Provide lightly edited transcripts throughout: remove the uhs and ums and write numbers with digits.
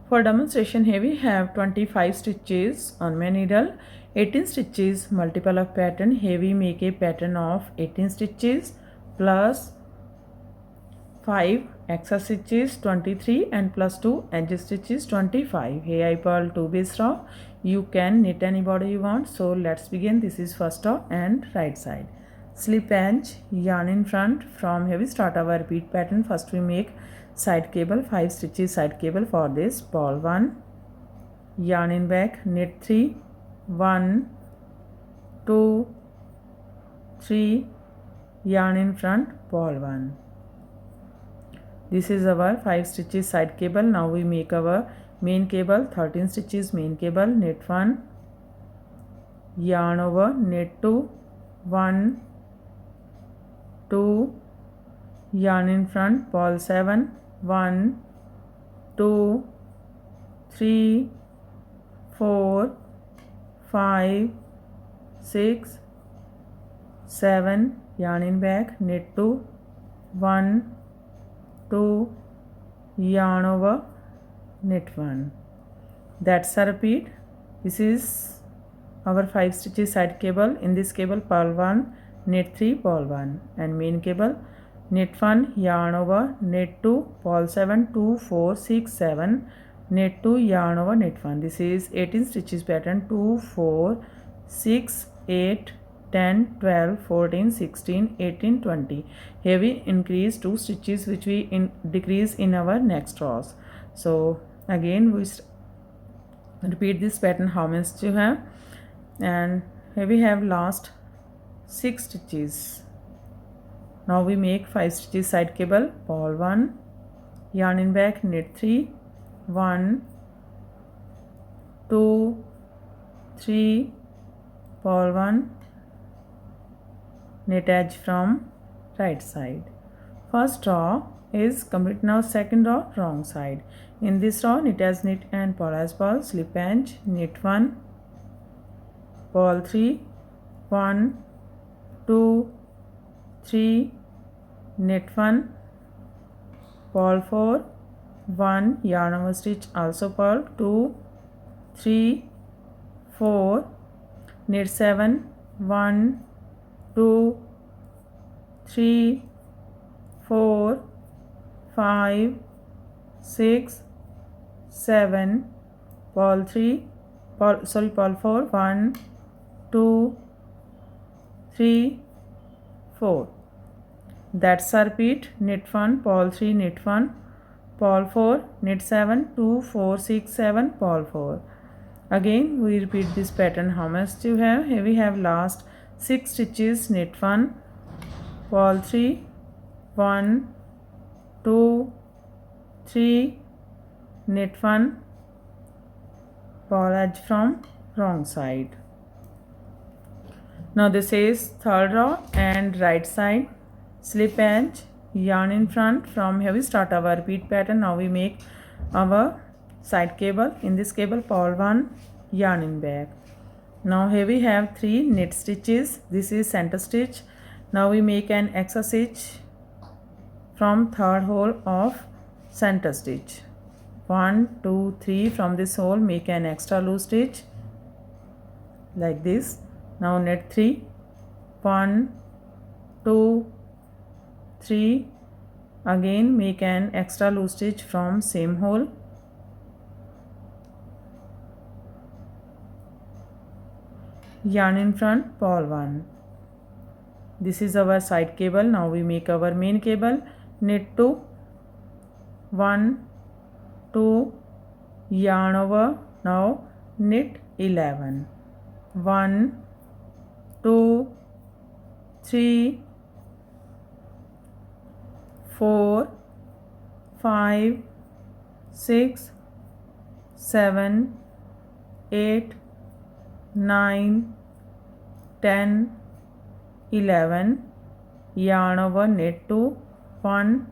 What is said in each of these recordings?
For demonstration here we have 25 stitches on my needle, 18 stitches multiple of pattern. Here we make a pattern of 18 stitches plus 5 extra stitches 23 and plus 2 edge stitches 25. Here I purl 2 base row. You can knit any border you want. So let's begin. This is first row and right side. Slip edge, yarn in front. From here we start our repeat pattern. First we make side cable, 5 stitches side cable. For this purl 1, yarn in back, knit 3, 1, 2, 3, yarn in front, purl 1. This is our 5 stitches side cable. Now we make our main cable, 13 stitches main cable, knit 1, yarn over, knit 2, 1, 2, yarn in front, purl 7, 1, 2, 3, 4, 5, 6, 7, yarn in back, knit 2, 1, 2, yarn over, knit 1. That's a repeat. This is our 5 stitches side cable. In this cable purl 1, knit 3, purl 1, and main cable knit 1, yarn over, knit 2, purl 7, 2, 4, 6, 7, knit 2, yarn over, knit 1. This is 18 stitches pattern. 2, 4, 6, 8, 10, 12, 14, 16, 18, 20. Here we increase 2 stitches which we decrease in our next rows. So again we repeat this pattern how much you have, and here we have last 6 stitches. Now we make 5 stitches side cable, purl 1, yarn in back, knit 3, 1, 2, 3, purl 1, knit edge from right side. First row is complete. Now second row wrong side. In this row knit as knit and purl as purl, slip edge, knit 1, purl 3, 1, 2, 3, knit 1, purl 4, 1, yarn over stitch, also purl 2, 3, 4, knit 7, 1, 2, 3, 4, 5, 6, 7, purl 4, 1, 2, 3, 4. That's a repeat. Knit 1, purl 3, knit 1, purl 4, knit 7, 2, 4, 6, 7, purl 4. Again we repeat this pattern how much you have. Here we have last 6 stitches, knit 1, purl 3, 1, 2, 3, knit 1, purl edge from wrong side. Now this is third row and right side. Slip edge, yarn in front. From here we start our repeat pattern. Now we make our side cable. In this cable purl 1, yarn in back. Now here we have 3 knit stitches. This is center stitch. Now we make an extra stitch from third hole of center stitch. 1, 2, 3. From this hole make an extra loose stitch like this. Now knit 3, 1, 2, 3. Again make an extra loose stitch from same hole. Yarn in front, purl 1. This is our side cable. Now we make our main cable. Knit 2, 1, 2, yarn over. Now knit 11. 1, 2, 3, 4, 5, 6, 7, 8, 9, 10, 11, yarn over, knit 2, 1,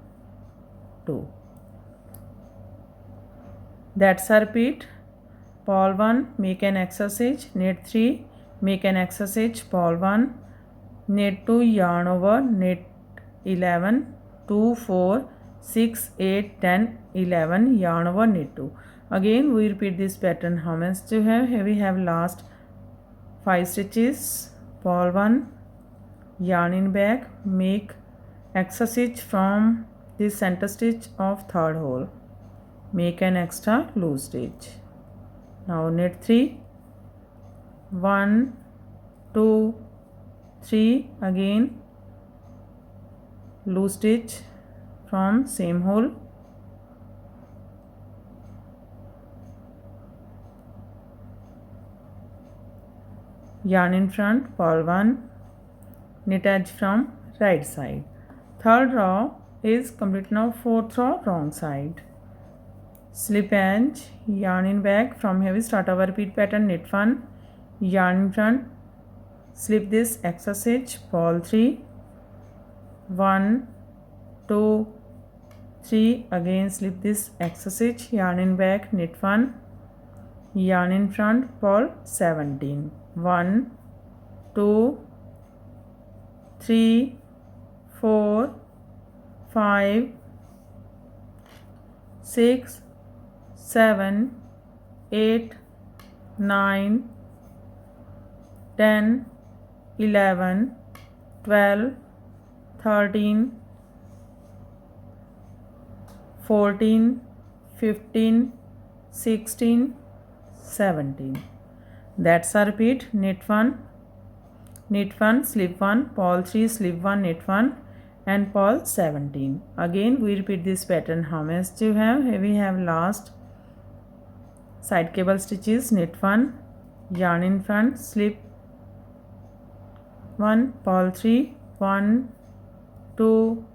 2. That's a repeat. Purl 1, make an extra stitch, knit 3, make an extra stitch, purl 1, knit 2, yarn over, knit 11, 2, 4, 6, 8, 10, 11, yarn over, knit 2. Again we repeat this pattern. How much you have? Here we have last 5 stitches, purl 1, yarn in back, make extra stitch from this center stitch of third hole, make an extra loose stitch. Now knit 3, 1 2 3, again loose stitch from same hole, yarn in front, purl 1, knit edge from right side. Third row is complete. Now fourth row wrong side, slip edge, yarn in back. From here we start our repeat pattern. Knit 1, yarn in front, slip this extra stitch, purl 3, 1 2 3, again slip this extra stitch, yarn in back, knit 1, yarn in front, purl 17, 1 2 3 4 5 6 7 8 9 10 11 12 13 14 15 16 17. That's a repeat. Knit 1, slip 1, purl 3, slip 1, knit 1 and purl 17. Again we repeat this pattern. How much do you have? Here we have last side cable stitches. Knit 1, yarn in front, slip 1, purl 3, 1 2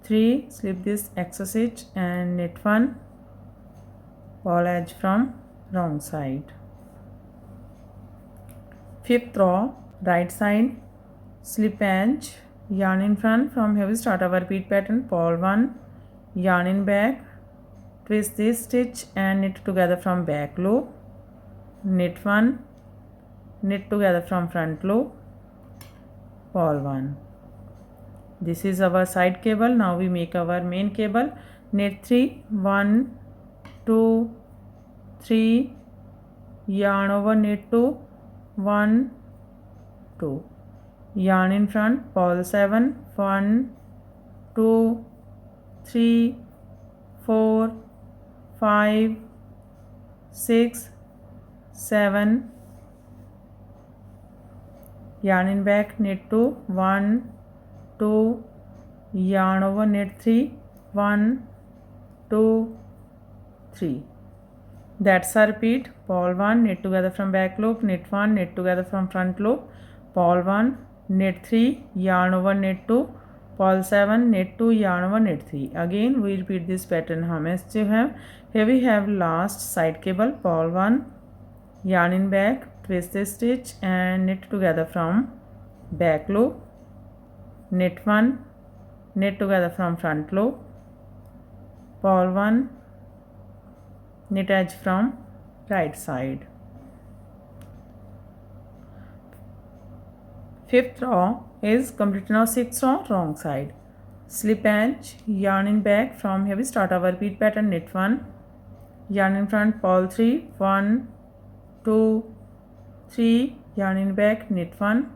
3, slip this extra stitch and knit 1, purl edge from wrong side. Fifth row right side, slip edge, yarn in front. From here we start our repeat pattern. Purl 1, yarn in back, twist this stitch and knit together from back loop, knit 1, knit together from front loop, purl 1. This is our side cable. Now we make our main cable. Knit 3, 1 2 3, yarn over, knit 2, 1 2, yarn in front, purl 7, 1 2 3 4 5 6 7, yarn in back, knit 2, 1 2, yarn over, knit 3, 1 2 3. That's a repeat. Purl 1, knit together from back loop, knit 1, knit together from front loop, purl 1, knit 3, yarn over, knit 2, purl 7, knit 2, yarn over, knit 3. Again we repeat this pattern. How much do you have? Here we have last side cable. Purl 1, yarn in back, twist this stitch and knit together from back loop, knit 1, knit together from front loop, purl 1, knit edge from right side. Fifth row is complete. Now sixth row wrong side, slip edge, yarn in back. From here we start our repeat pattern. Knit 1, yarn in front, purl 3, 1 2 3, yarn in back, knit 1,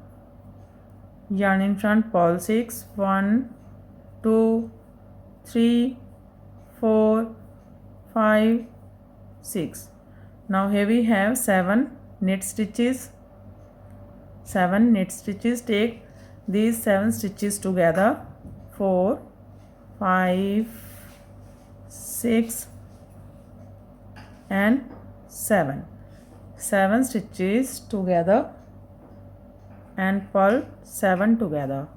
yarn in front, purl 6, 1 2 3 4 5 6. Now here we have 7 knit stitches. 7 knit stitches. Take these 7 stitches together. 4 5 6 and 7. 7 stitches together and purl 7 together.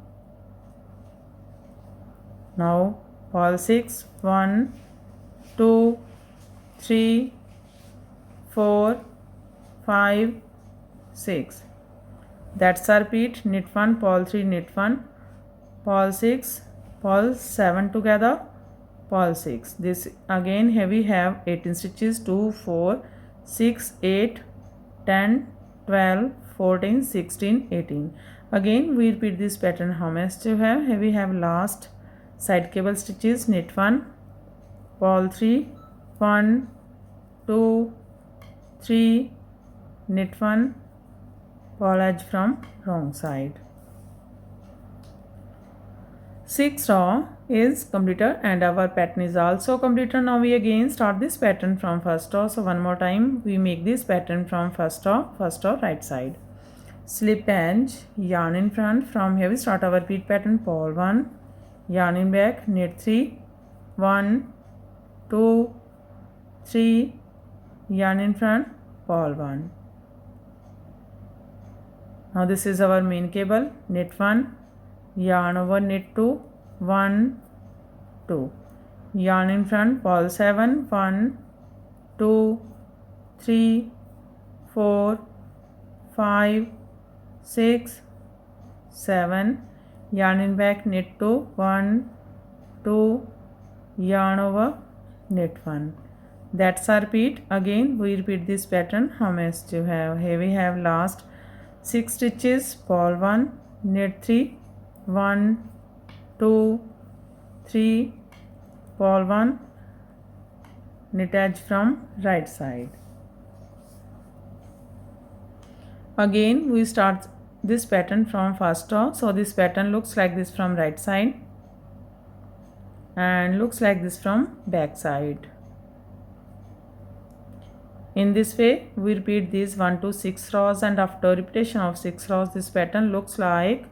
Now purl 6, 1 2 3 4 5 6. That's a repeat. Knit 1, purl 3, knit 1, purl 6, purl 7 together, purl 6. This again here we have 18 stitches. 2 4 6 8 10 12 14 16 18. Again we repeat this pattern. How much do you have? Here we have last side cable stitches. Knit 1, purl 3, 1 2, 3, knit 1, purl edge from wrong side. 6th row is completed and our pattern is also completed. Now we again start this pattern from first row. So one more time we make this pattern from first row right side. Slip edge, yarn in front. From here we start our repeat pattern. Purl 1, yarn in back, knit 3, 1, 2, 3, yarn in front, purl 1. Now this is our main cable. Knit 1, yarn over, knit 2, 1, 2, yarn in front, purl 7, 1, 2, 3, 4, 5, 6, 7, yarn in back, knit 2, 1, 2, yarn over, knit 1. That's our repeat. Again we repeat this pattern. How much you have? Here we have last 6 stitches. Purl 1, knit 3, 1, 2, 3, purl 1, knit edge from right side. Again we start this pattern from first row. So this pattern looks like this from right side and looks like this from back side. In this way we repeat these 1 to 6 rows, and after repetition of 6 rows this pattern looks like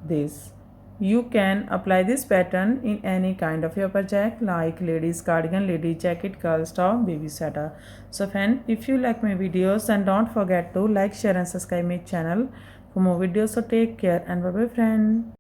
this. You can apply this pattern in any kind of your project like ladies cardigan, lady jacket, girls top, baby sweater. So friend, if you like my videos then don't forget to like, share and subscribe my channel for more videos. So take care and bye bye friend.